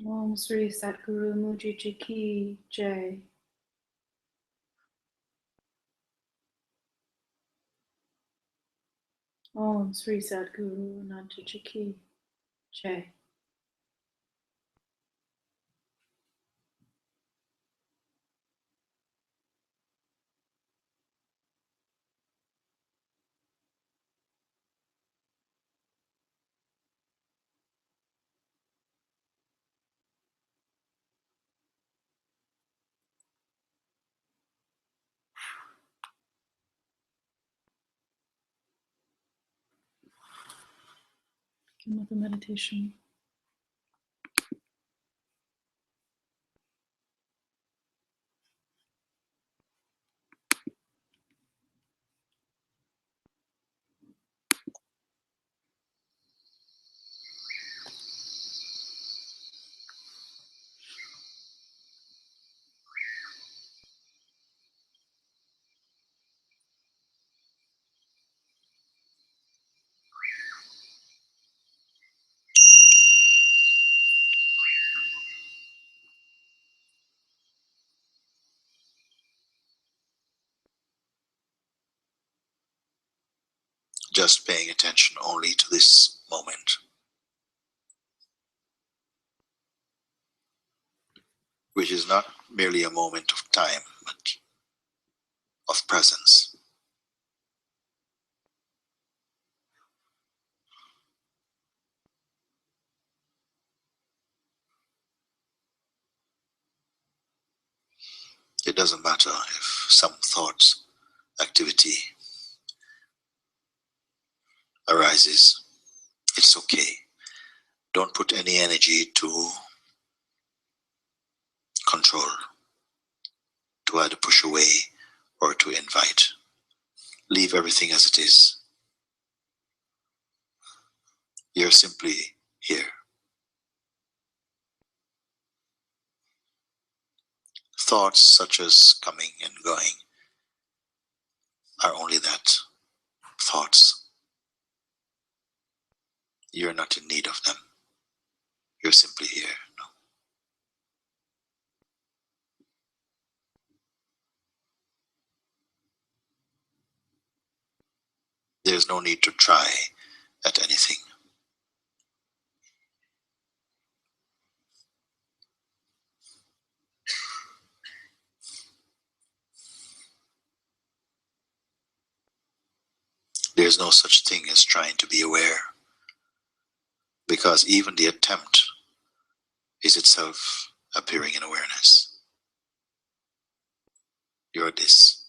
Om Sri Satguru Muji Ji Ki Jai. Om Sri Satguru Ananta Ji Ki Jai. Begin with the meditation. Just paying attention only to this moment, which is not merely a moment of time, but of presence. It doesn't matter if some thoughts, activity arises. It's okay. Don't put any energy to control, to either push away or to invite. Leave everything as it is. You're simply here. Thoughts such as coming and going are only that, thoughts. You're not in need of them. You're simply here. No. There's no need to try at anything. There's no such thing as trying to be aware, because even the attempt is itself appearing in awareness. You're this.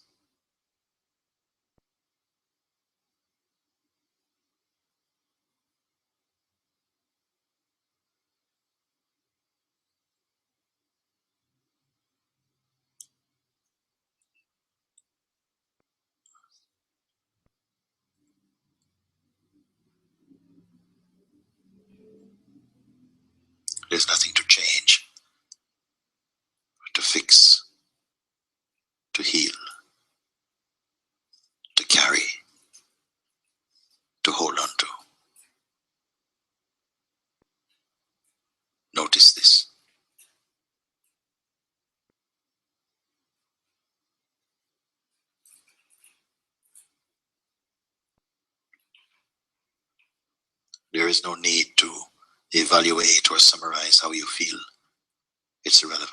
There's nothing to change, to fix, to heal, to carry, to hold on to. Notice this. There is no need to evaluate or summarize how you feel. It's irrelevant.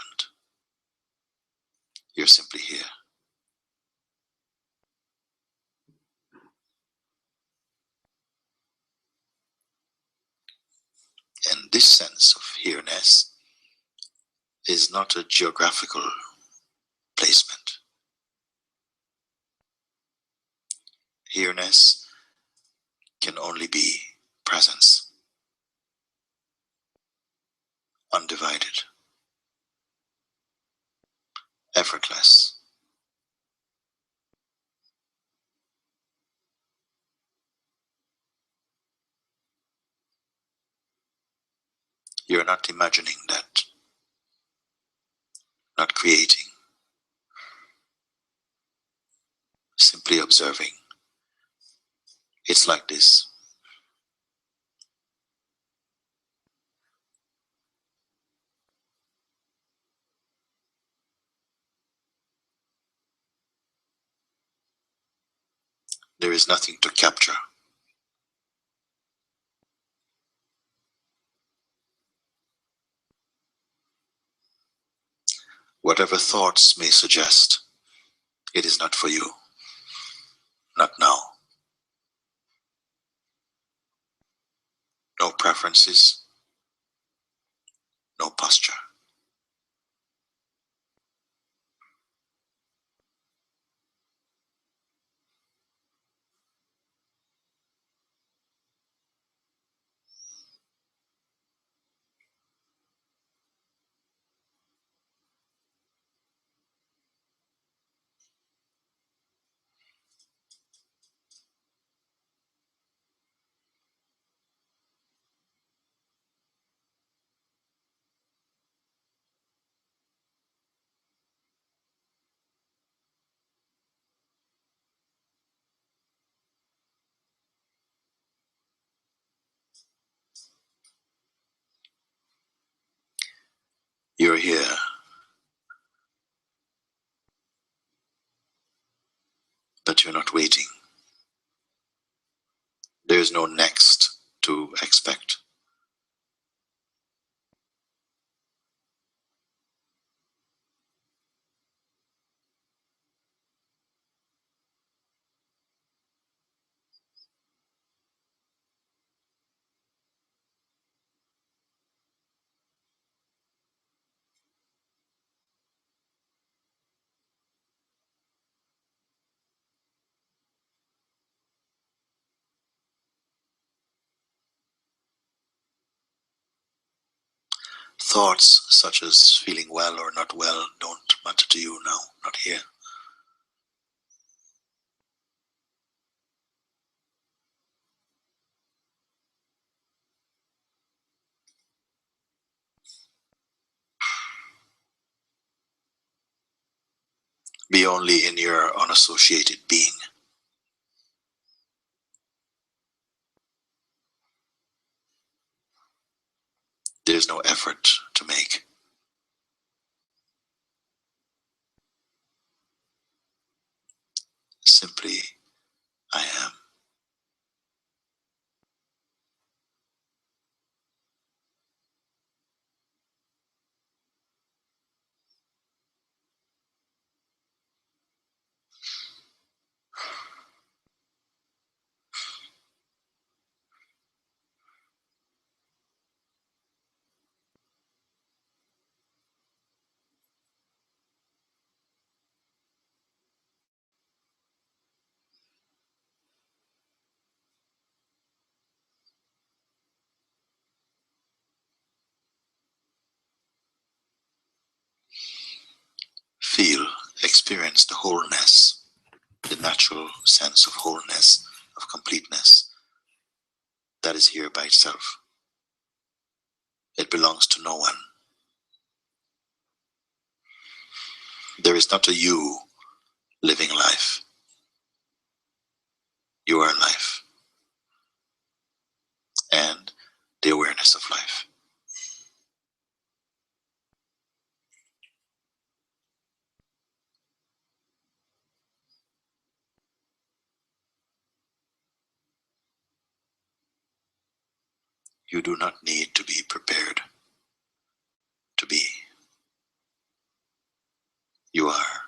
You're simply here. And this sense of here-ness is not a geographical placement. Here-ness can only be presence, undivided, effortless. You're not imagining that, not creating, simply observing. It's like this. There is nothing to capture. Whatever thoughts may suggest, it is not for you. Not now. No preferences, no posture. You're here, but you're not waiting. There's no next to expect. Thoughts such as feeling well or not well don't matter to you now, not here. Be only in your unassociated being. There's no effort to make. Simply, I am. Feel, experience the wholeness, the natural sense of wholeness, of completeness that is here by itself. It belongs to no one. There is not a you living life. You are life and the awareness of life. You do not need to be prepared to be. You are.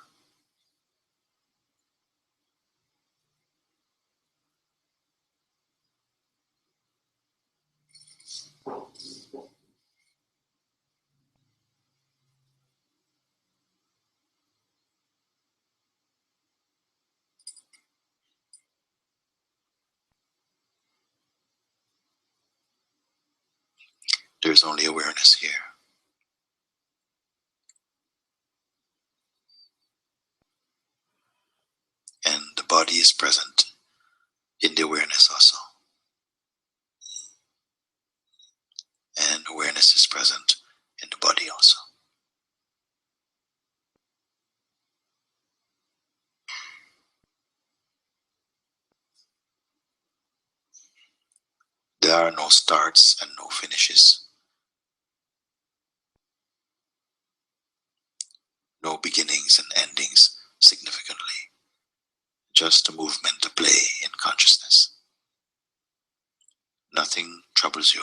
There's only awareness here. And the body is present in the awareness also. And awareness is present in the body also. There are no starts and no finishes. No beginnings and endings significantly. Just a movement, a play consciousness. Nothing troubles you.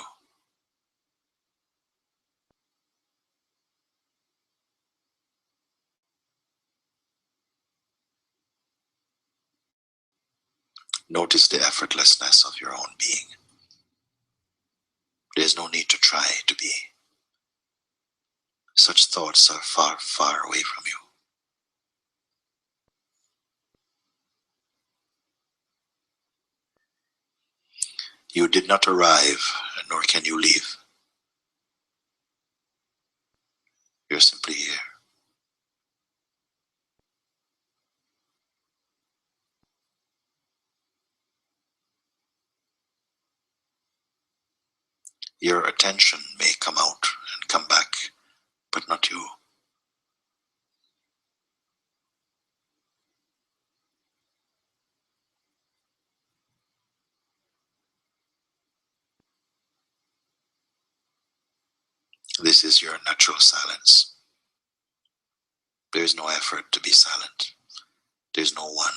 Notice the effortlessness of your own being. There's no need to try to be. Such thoughts are far, far away from you. You did not arrive, nor can you leave. You're simply here. Your attention may come out and come back, but not you. This is your natural silence. There is no effort to be silent. There's no one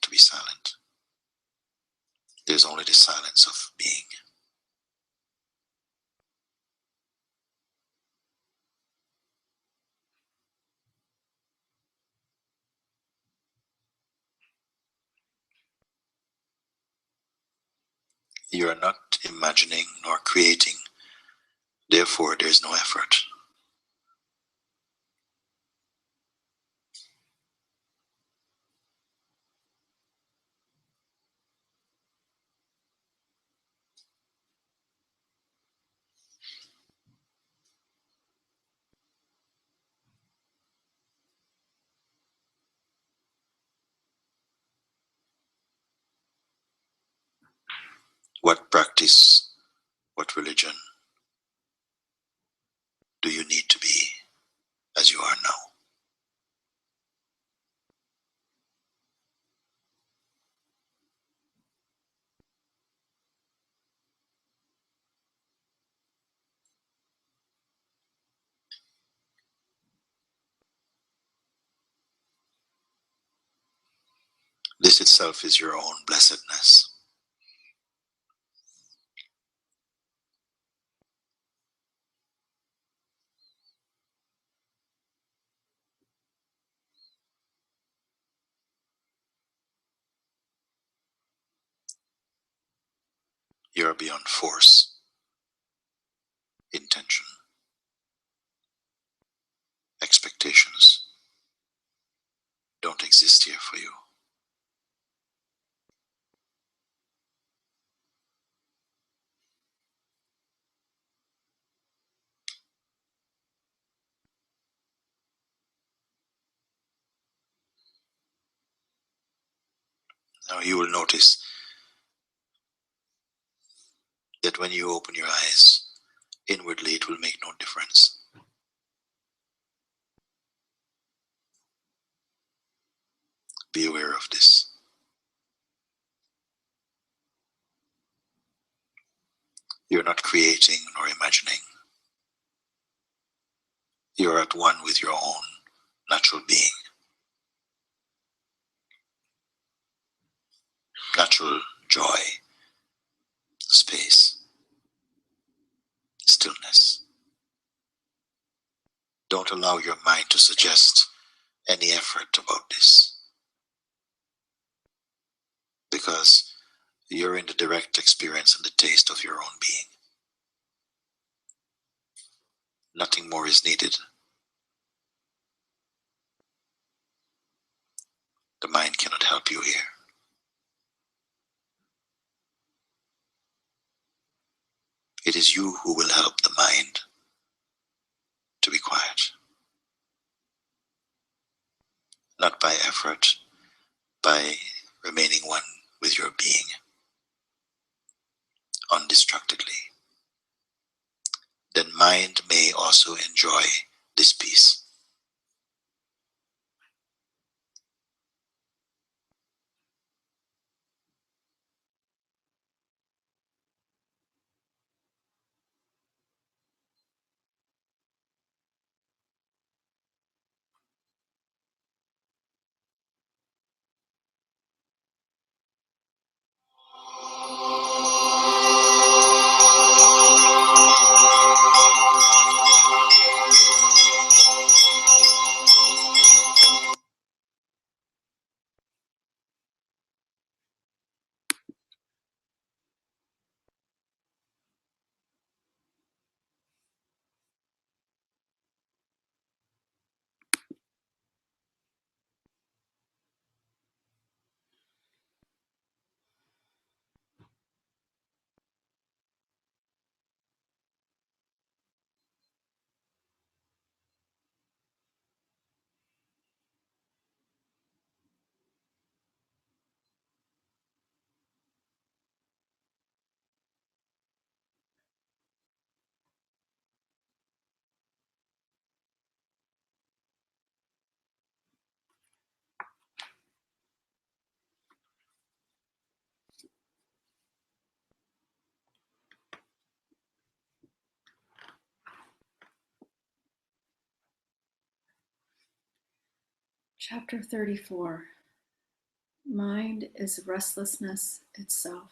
to be silent. There's only the silence of being. You are not imagining nor creating. Therefore, there's no effort. What practice, what religion do you need to be as you are now? This itself is your own blessedness. You are beyond force, intention, expectations. Don't exist here for you. Now you will notice that when you open your eyes, inwardly it will make no difference. Be aware of this. You're not creating nor imagining. You're at one with your own natural being. Natural joy, space, stillness. Don't allow your mind to suggest any effort about this, because you're in the direct experience and the taste of your own being. Nothing more is needed. The mind cannot help you here. It is you who will help the mind to be quiet. Not by effort, by remaining one with your being, undistractedly. Then mind may also enjoy this peace. Chapter 34. Mind is restlessness itself.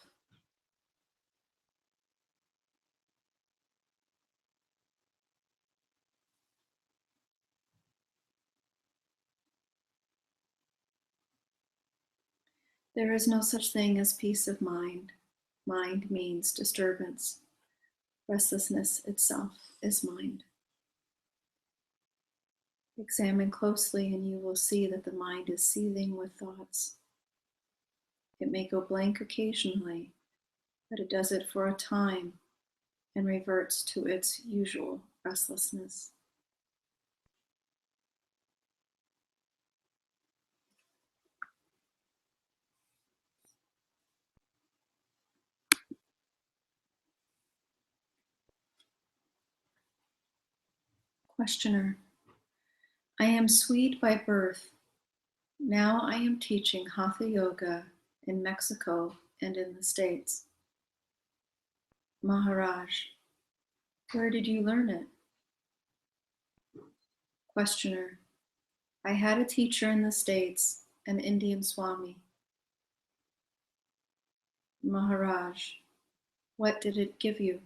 There is no such thing as peace of mind. Mind means disturbance. Restlessness itself is mind. Examine closely and you will see that the mind is seething with thoughts. It may go blank occasionally, but it does it for a time and reverts to its usual restlessness. Questioner. I am sweet by birth. Now I am teaching Hatha Yoga in Mexico and in the States. Maharaj. Where did you learn it? Questioner. I had a teacher in the States, an Indian Swami. Maharaj. What did it give you?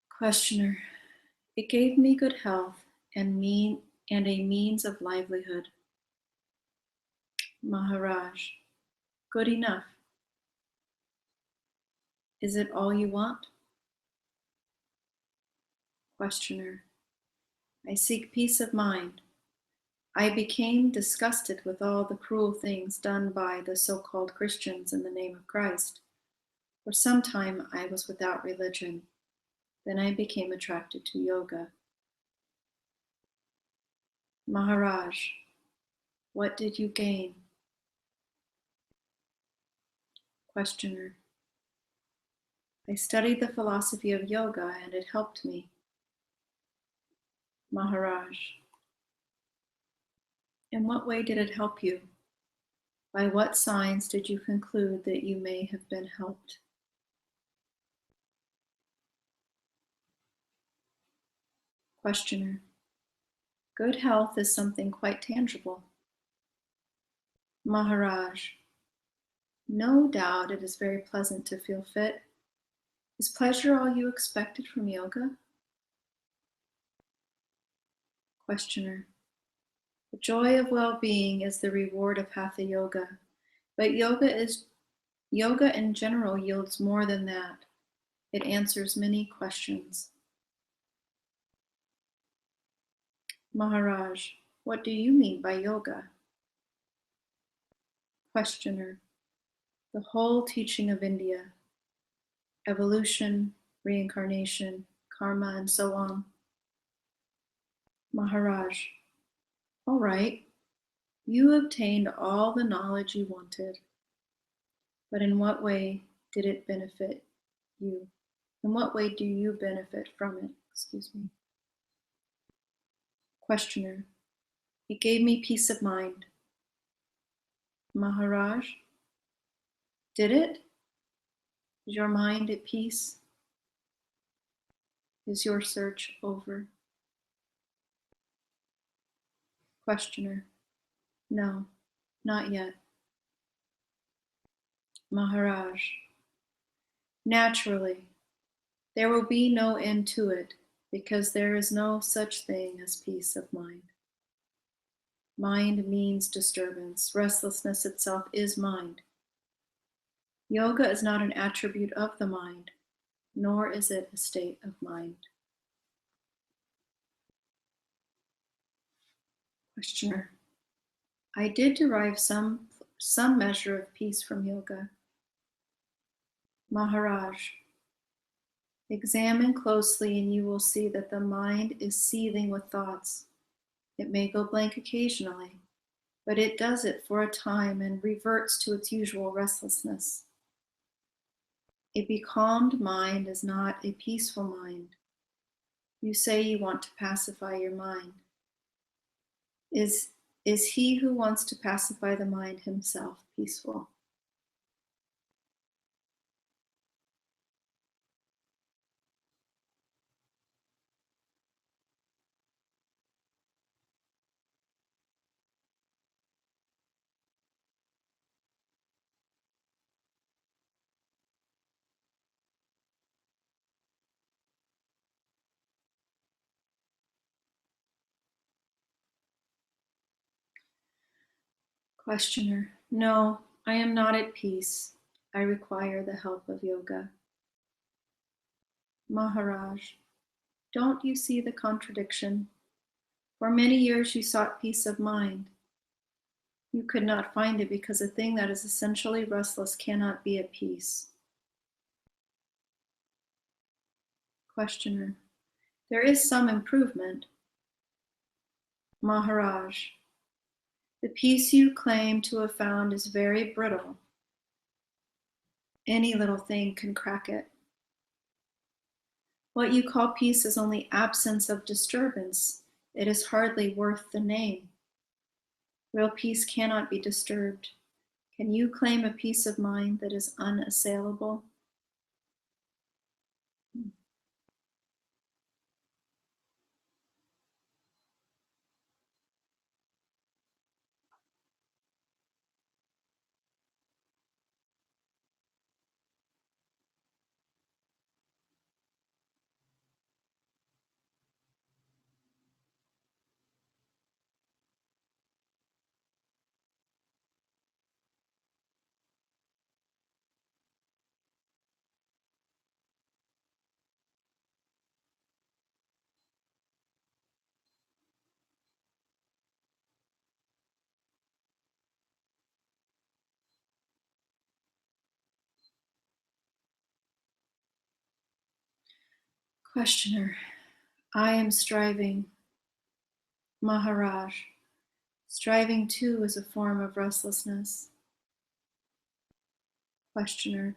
Questioner. It gave me good health and a means of livelihood. Maharaj. Good enough. Is it all you want? Questioner. I seek peace of mind. I became disgusted with all the cruel things done by the so-called Christians in the name of Christ. For some time I was without religion. Then I became attracted to yoga. Maharaj, what did you gain? Questioner. I studied the philosophy of yoga and it helped me. Maharaj. In what way did it help you? By what signs did you conclude that you may have been helped? Questioner. Good health is something quite tangible. Maharaj. No doubt it is very pleasant to feel fit. Is pleasure all you expected from yoga? Questioner. The joy of well-being is the reward of Hatha Yoga, but yoga in general yields more than that. It answers many questions. Maharaj, what do you mean by yoga? Questioner. The whole teaching of India, evolution, reincarnation, karma, and so on. Maharaj. All right, you obtained all the knowledge you wanted, but in what way did it benefit you? In what way do you benefit from it? Excuse me. Questioner. It gave me peace of mind. Maharaj. Did it? Is your mind at peace? Is your search over? Questioner. No, not yet. Maharaj. Naturally, there will be no end to it because there is no such thing as peace of mind. Mind means disturbance. Restlessness itself is mind. Yoga is not an attribute of the mind, nor is it a state of mind. Questioner. I did derive some measure of peace from yoga. Maharaj. Examine closely and you will see that the mind is seething with thoughts. It may go blank occasionally, but it does it for a time and reverts to its usual restlessness. A becalmed mind is not a peaceful mind. You say you want to pacify your mind. Is he who wants to pacify the mind himself peaceful? Questioner. No, I am not at peace. I require the help of yoga. Maharaj. Don't you see the contradiction? For many years you sought peace of mind. You could not find it because a thing that is essentially restless cannot be at peace. Questioner. There is some improvement. Maharaj. The peace you claim to have found is very brittle. Any little thing can crack it. What you call peace is only absence of disturbance. It is hardly worth the name. Real peace cannot be disturbed. Can you claim a peace of mind that is unassailable? Questioner. I am striving. Maharaj. Striving too is a form of restlessness. Questioner.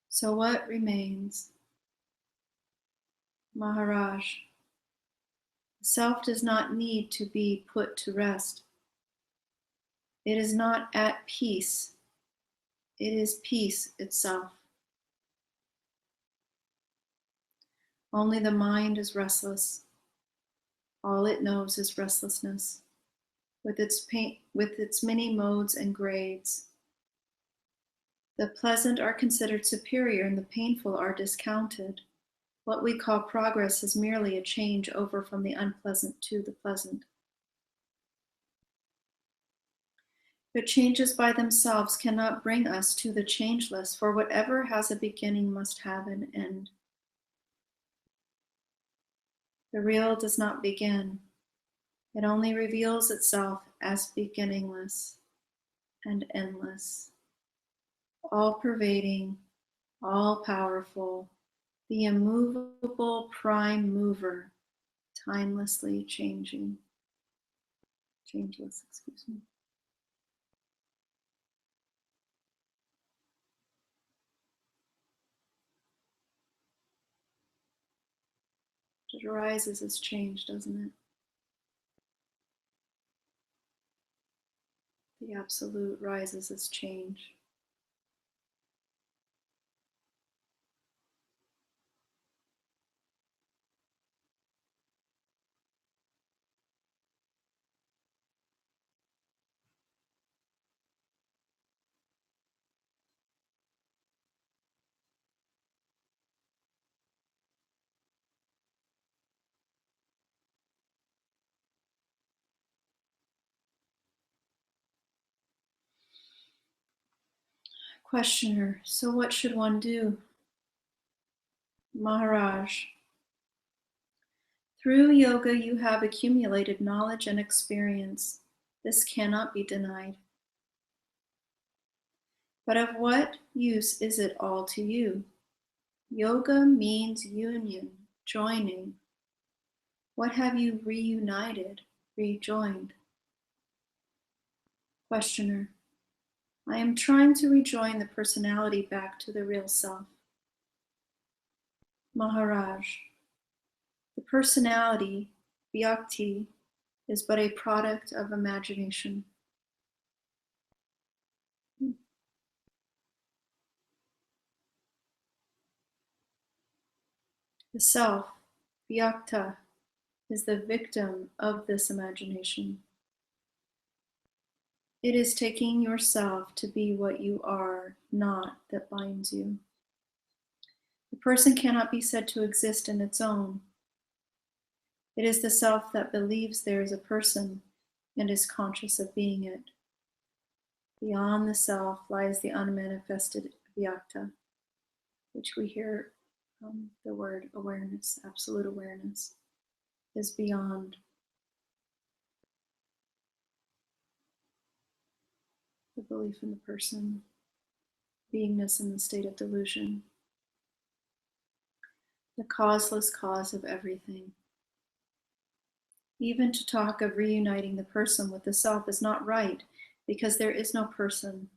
So what remains? Maharaj. The self does not need to be put to rest. It is not at peace. It is peace itself. Only the mind is restless. All it knows is restlessness, with its many modes and grades. The pleasant are considered superior and the painful are discounted. What we call progress is merely a change over from the unpleasant to the pleasant. But changes by themselves cannot bring us to the changeless, for whatever has a beginning must have an end. The real does not begin. It only reveals itself as beginningless and endless, all-pervading, all-powerful, the immovable prime mover, timelessly changeless. It arises as change, doesn't it? The absolute rises as change. Questioner, so what should one do? Maharaj, through yoga you have accumulated knowledge and experience. This cannot be denied. But of what use is it all to you? Yoga means union, joining. What have you reunited, rejoined? Questioner, I am trying to rejoin the personality back to the real self. Maharaj, the personality, Shakti, is but a product of imagination. The self, Vyakta, is the victim of this imagination. It is taking yourself to be what you are not that binds you. The person cannot be said to exist in its own. It is the self that believes there is a person and is conscious of being it. Beyond the self lies the unmanifested vyakta, which we hear the word awareness, absolute awareness, is beyond the belief in the person, beingness in the state of delusion, the causeless cause of everything. Even to talk of reuniting the person with the self is not right, because there is no person,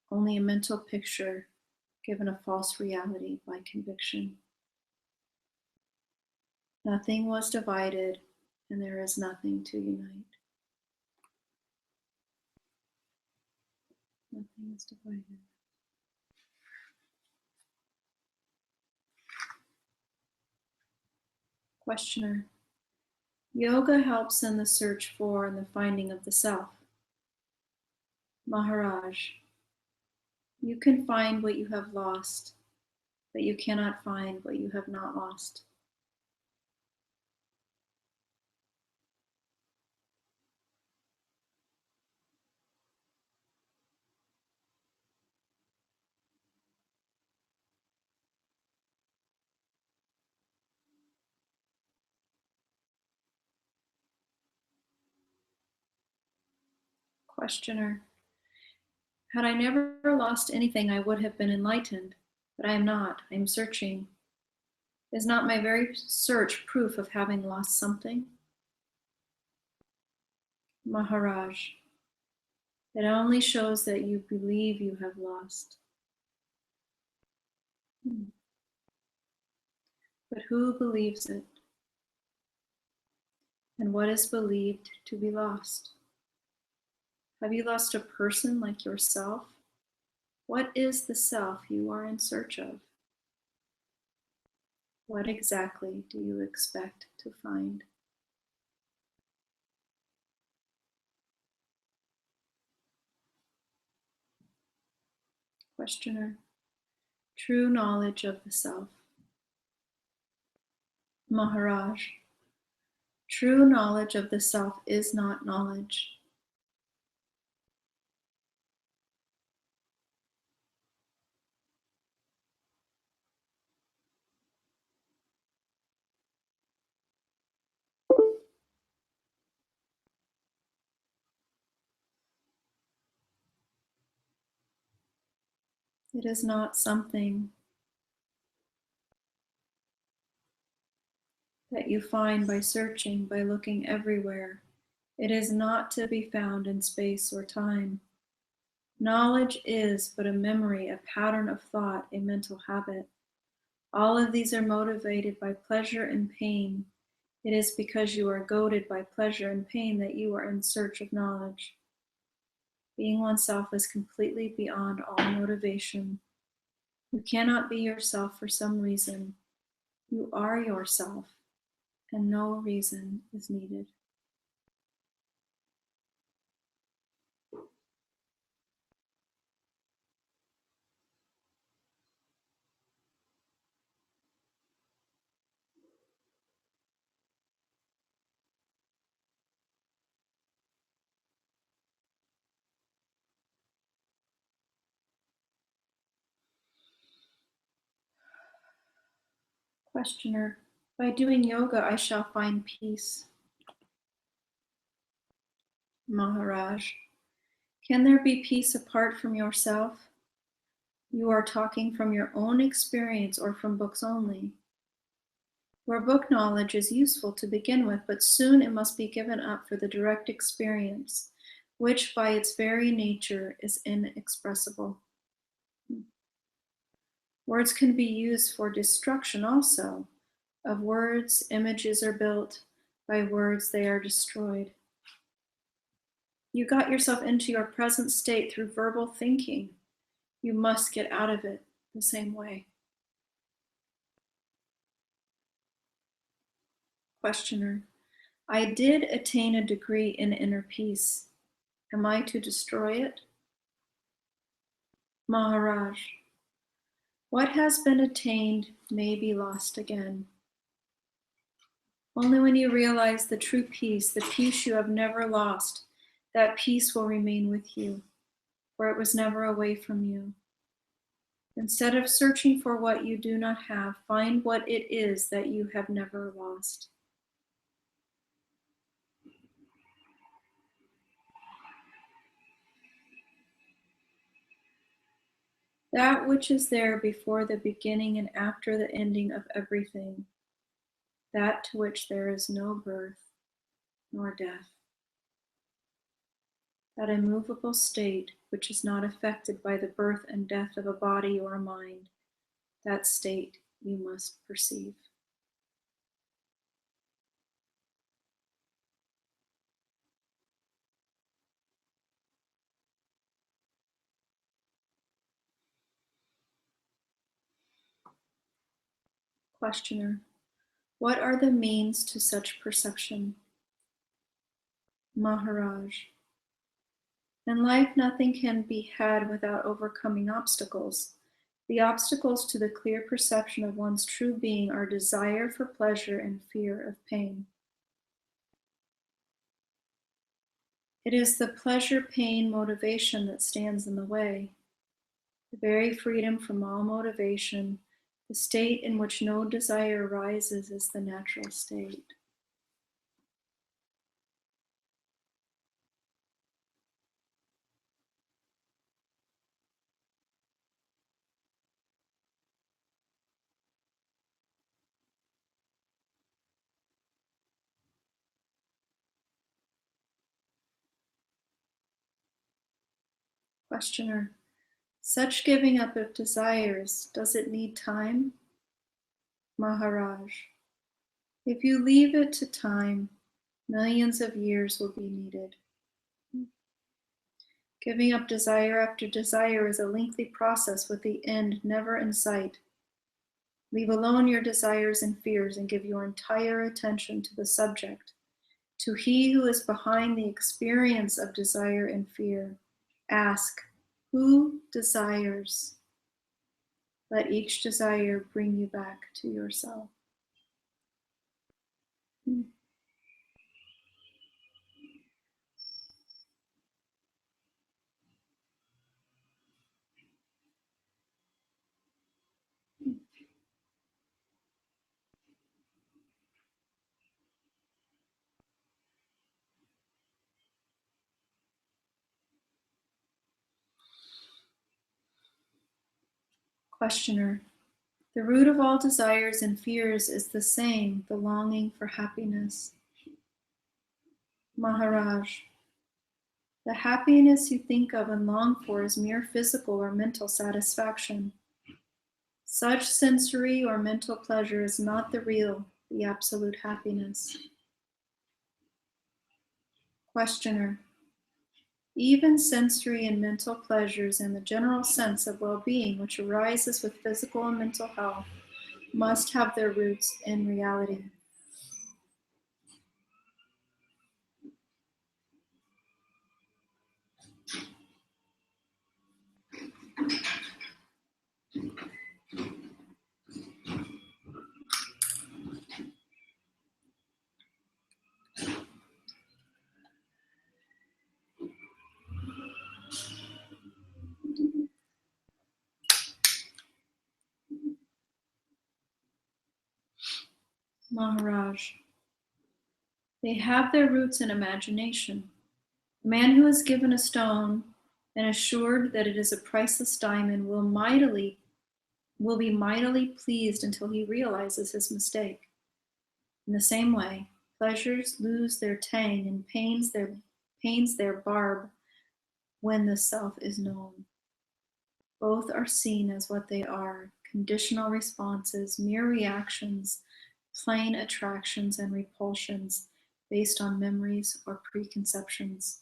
only a mental picture given a false reality by conviction. Nothing was divided, and there is nothing to unite. Nothing is divided. Questioner. Yoga helps in the search for and the finding of the self. Maharaj. You can find what you have lost, but you cannot find what you have not lost. Questioner. Had I never lost anything, I would have been enlightened, but I am not. I am searching. Is not my very search proof of having lost something? Maharaj. It only shows that you believe you have lost. But who believes it? And what is believed to be lost? Have you lost a person like yourself? What is the self you are in search of? What exactly do you expect to find? Questioner. True knowledge of the self. Maharaj. True knowledge of the self is not knowledge. It is not something that you find by searching, by looking everywhere. It is not to be found in space or time. Knowledge is but a memory, a pattern of thought, a mental habit. All of these are motivated by pleasure and pain. It is because you are goaded by pleasure and pain that you are in search of knowledge. Being oneself is completely beyond all motivation. You cannot be yourself for some reason. You are yourself, and no reason is needed. Questioner. By doing yoga, I shall find peace. Maharaj. Can there be peace apart from yourself? You are talking from your own experience or from books only. Your book knowledge is useful to begin with, but soon it must be given up for the direct experience, which by its very nature is inexpressible. Words can be used for destruction also. Of words, images are built. By words, they are destroyed. You got yourself into your present state through verbal thinking. You must get out of it the same way. Questioner. I did attain a degree in inner peace. Am I to destroy it? Maharaj. What has been attained may be lost again. Only when you realize the true peace, the peace you have never lost, that peace will remain with you. for it was never away from you. Instead of searching for what you do not have, find what it is that you have never lost. That which is there before the beginning and after the ending of everything, that to which there is no birth nor death. That immovable state which is not affected by the birth and death of a body or a mind, that state you must perceive. Questioner: what are the means to such perception? Maharaj: in life nothing can be had without overcoming obstacles. The obstacles to the clear perception of one's true being are desire for pleasure and fear of pain. It is the pleasure-pain motivation that stands in the way. The very freedom from all motivation, the state in which no desire arises, is the natural state. Questioner: such giving up of desires, does it need time? Maharaj: if you leave it to time, millions of years will be needed. Giving up desire after desire is a lengthy process with the end never in sight. Leave alone your desires and fears and give your entire attention to the subject, to he who is behind the experience of desire and fear. Ask, who desires? Let each desire bring you back to yourself. Questioner: the root of all desires and fears is the same, the longing for happiness. Maharaj: the happiness you think of and long for is mere physical or mental satisfaction. Such sensory or mental pleasure is not the real, the absolute happiness. Questioner: even sensory and mental pleasures and the general sense of well-being which arises with physical and mental health must have their roots in reality. Maharaj: they have their roots in imagination. A man who is given a stone and assured that it is a priceless diamond will be mightily pleased until he realizes his mistake. In the same way, pleasures lose their tang and pains their barb when the self is known. Both are seen as what they are, conditional responses, mere reactions, plain attractions and repulsions based on memories or preconceptions.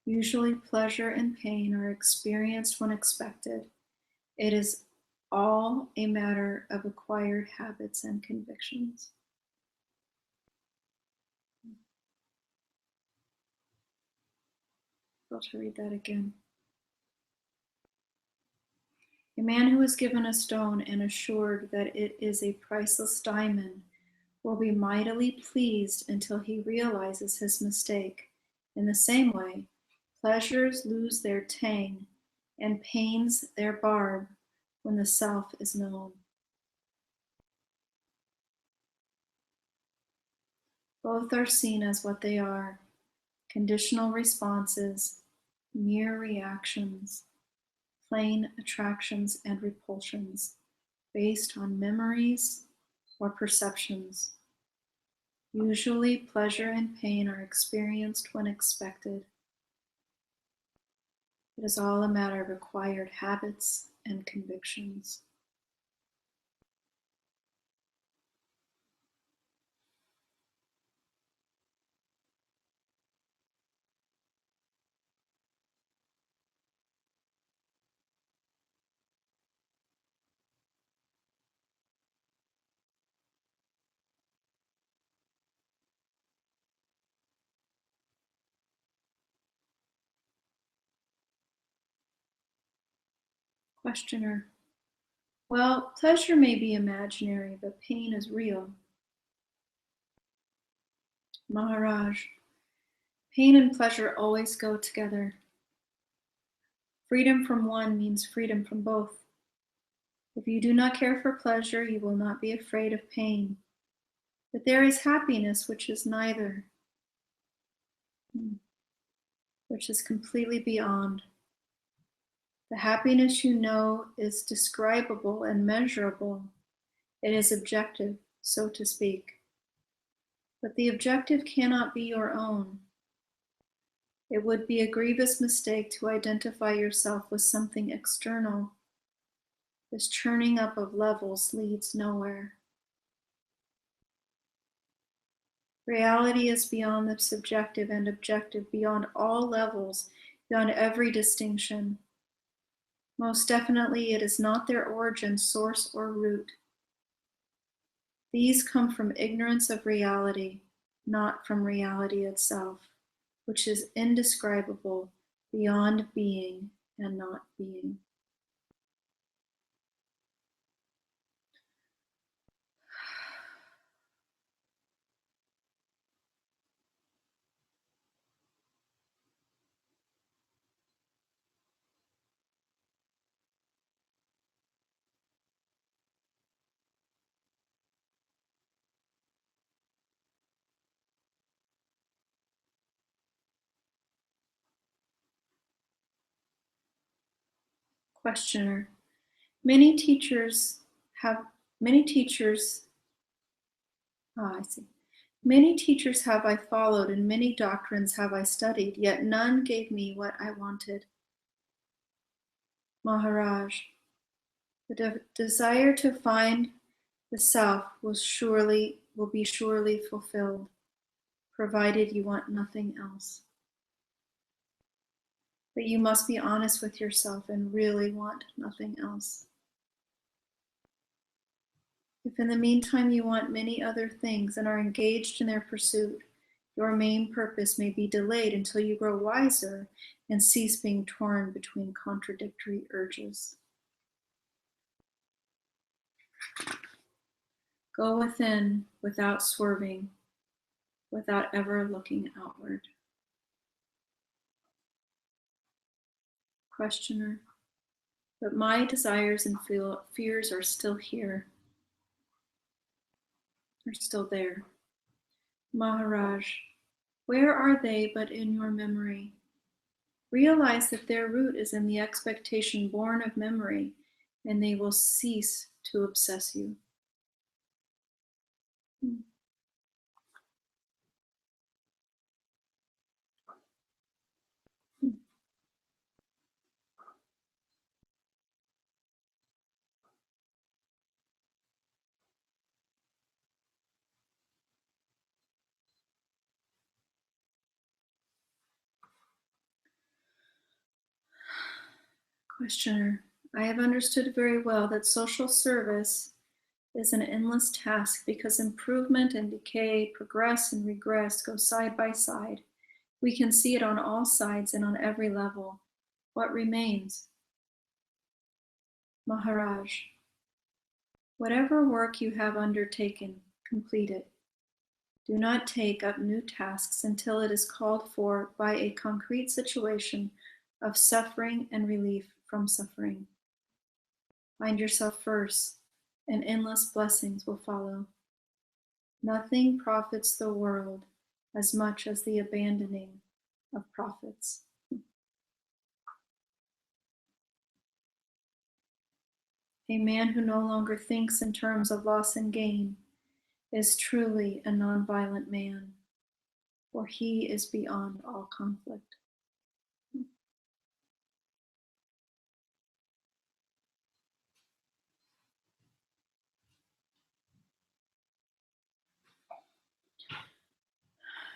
Usually pleasure and pain are experienced when expected. It is all a matter of acquired habits and convictions. I'll to read that again. A man who is given a stone and assured that it is a priceless diamond will be mightily pleased until he realizes his mistake. In the same way, Pleasures lose their tang, and pains their barb when the self is known. Both are seen as what they are, conditional responses, mere reactions, plain attractions and repulsions, based on memories or perceptions. Usually, pleasure and pain are experienced when expected. It is all a matter of acquired habits and convictions. Questioner. Well, pleasure may be imaginary, but pain is real. Maharaj. Pain and pleasure always go together. Freedom from one means freedom from both. If you do not care for pleasure, you will not be afraid of pain. But there is happiness which is neither, which is completely beyond. The happiness you know is describable and measurable. It is objective, so to speak. But the objective cannot be your own. It would be a grievous mistake to identify yourself with something external. This churning up of levels leads nowhere. Reality is beyond the subjective and objective, beyond all levels, beyond every distinction. Most definitely, it is not their origin, source, or root. These come from ignorance of reality, not from reality itself, which is indescribable, beyond being and not being. Questioner. Many teachers have many teachers I see. Many teachers have I followed, and many doctrines have I studied, yet none gave me what I wanted. Maharaj. The desire to find the self will be surely fulfilled, provided you want nothing else. But you must be honest with yourself and really want nothing else. If in the meantime you want many other things and are engaged in their pursuit, your main purpose may be delayed until you grow wiser and cease being torn between contradictory urges. Go within without swerving, without ever looking outward. Questioner. But my desires and fears are still here. Are still there. Maharaj. Where are they but in your memory? Realize that their root is in the expectation born of memory, and they will cease to obsess you. Questioner. I have understood very well that social service is an endless task because improvement and decay, progress and regress go side by side. We can see it on all sides and on every level. What remains? Maharaj. Whatever work you have undertaken, complete it. Do not take up new tasks until it is called for by a concrete situation of suffering and relief from suffering. Find yourself first, and endless blessings will follow. Nothing profits the world as much as the abandoning of profits. A man who no longer thinks in terms of loss and gain is truly a nonviolent man, for he is beyond all conflict.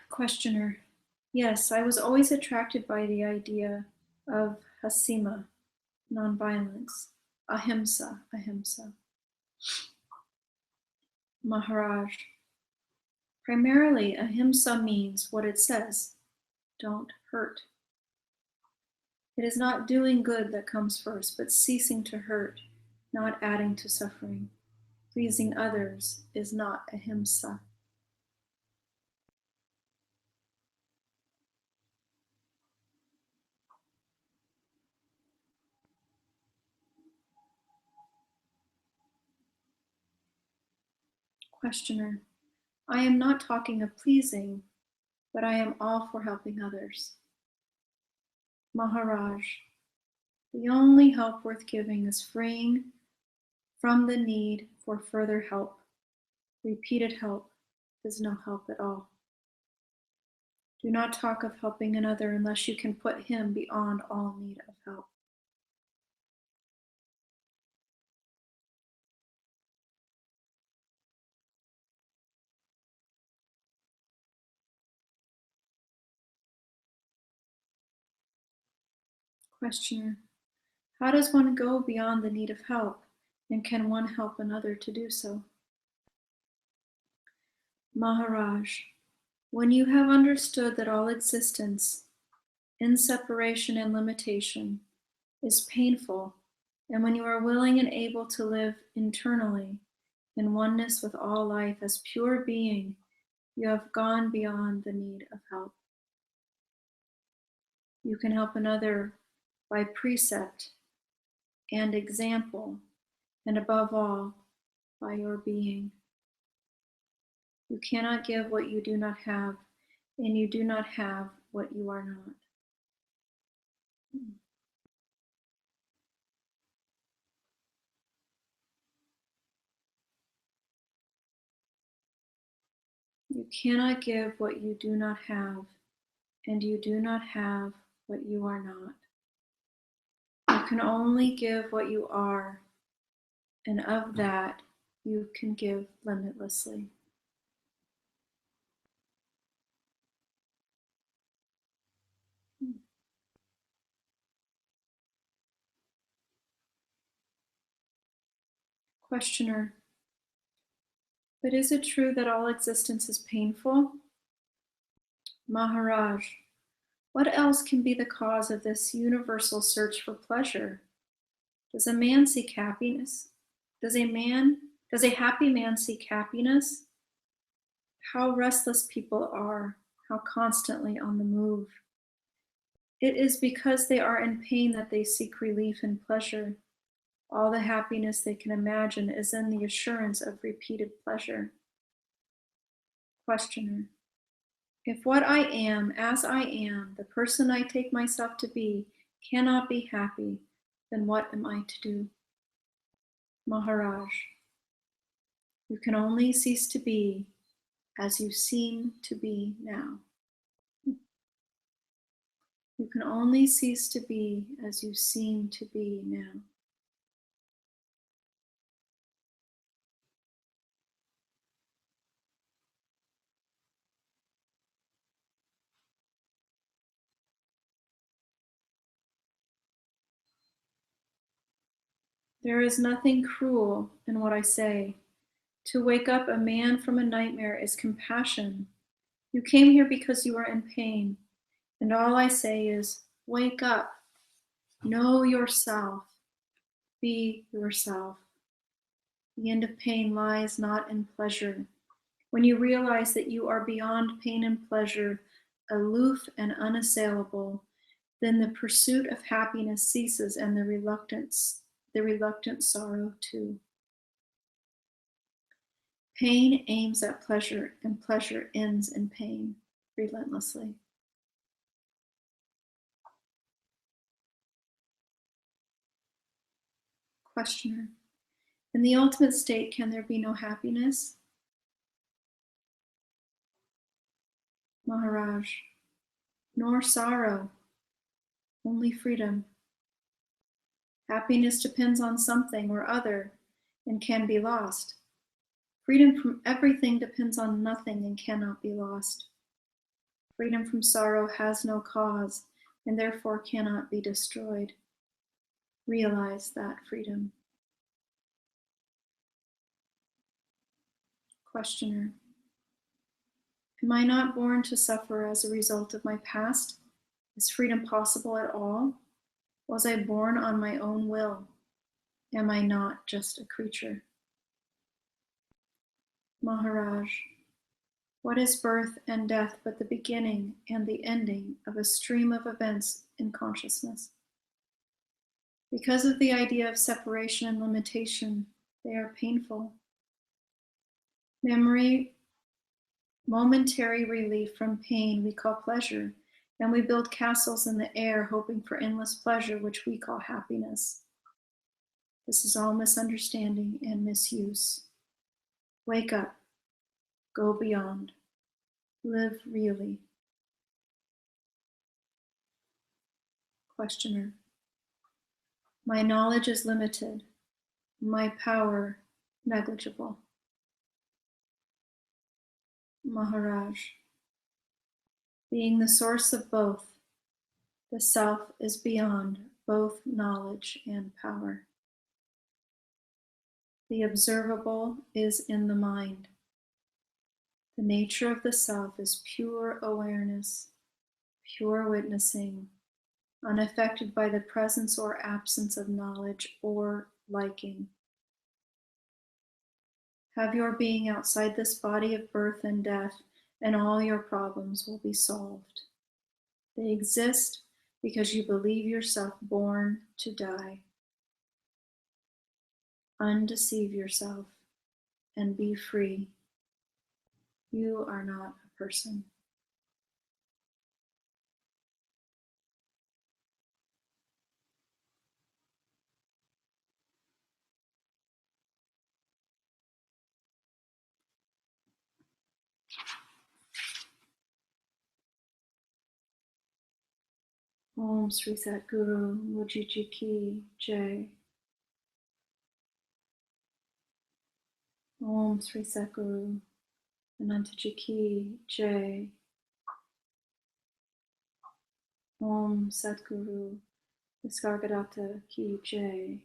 Questioner: Yes, I was always attracted by the idea of hasima, nonviolence, ahimsa, ahimsa. Maharaj: Primarily, ahimsa means what it says, don't hurt. It is not doing good that comes first, but ceasing to hurt, not adding to suffering. Pleasing others is not ahimsa. Questioner: I am not talking of pleasing, but I am all for helping others. Maharaj: The only help worth giving is freeing from the need for further help. Repeated help is no help at all. Do not talk of helping another unless you can put him beyond all need of help. Questioner: How does one go beyond the need of help, and can one help another to do so? Maharaj: When you have understood that all existence, in separation and limitation, is painful, and when you are willing and able to live internally in oneness with all life as pure being, you have gone beyond the need of help. You can help another by precept and example, and above all, by your being. You cannot give what you do not have, and you do not have what you are not. You cannot give what you do not have, and you do not have what you are not. You can only give what you are, and of that you can give limitlessly. Questioner: But is it true that all existence is painful? Maharaj: What else can be the cause of this universal search for pleasure? Does a man seek happiness? Does a happy man seek happiness? How restless people are, how constantly on the move. It is because they are in pain that they seek relief and pleasure. All the happiness they can imagine is in the assurance of repeated pleasure. Questioner: If what I am, as I am, the person I take myself to be, cannot be happy, then what am I to do? Maharaj: You can only cease to be as you seem to be now. You can only cease to be as you seem to be now. There is nothing cruel in what I say. To wake up a man from a nightmare is compassion. You came here because you are in pain, and all I say is, wake up, know yourself, be yourself. The end of pain lies not in pleasure, When you realize that you are beyond pain and pleasure, aloof and unassailable, then the pursuit of happiness ceases and the reluctant sorrow too. Pain aims at pleasure, and pleasure ends in pain relentlessly. Questioner. In the ultimate state, can there be no happiness? Maharaj. Nor sorrow, only freedom. Happiness depends on something or other and can be lost. Freedom from everything depends on nothing and cannot be lost. Freedom from sorrow has no cause and therefore cannot be destroyed. Realize that freedom. Questioner. Am I not born to suffer as a result of my past? Is freedom possible at all? Was I born on my own will? Am I not just a creature? Maharaj. What is birth and death but the beginning and the ending of a stream of events in consciousness? Because of the idea of separation and limitation, they are painful. Momentary relief from pain we call pleasure, and we build castles in the air hoping for endless pleasure, which we call happiness. This is all misunderstanding and misuse. Wake up, go beyond, live really. Questioner. My knowledge is limited, my power negligible. Maharaj. Being the source of both, the self is beyond both knowledge and power. The observable is in the mind. The nature of the self is pure awareness, pure witnessing, unaffected by the presence or absence of knowledge or liking. Have your being outside this body of birth and death, and all your problems will be solved. They exist because you believe yourself born to die. Undeceive yourself and be free. You are not a person. Om Sri Satguru Mujiji Ki Jai. Om Sri Satguru Anantaji Ki Jai. Om Satguru Nisargadatta Ki Jai.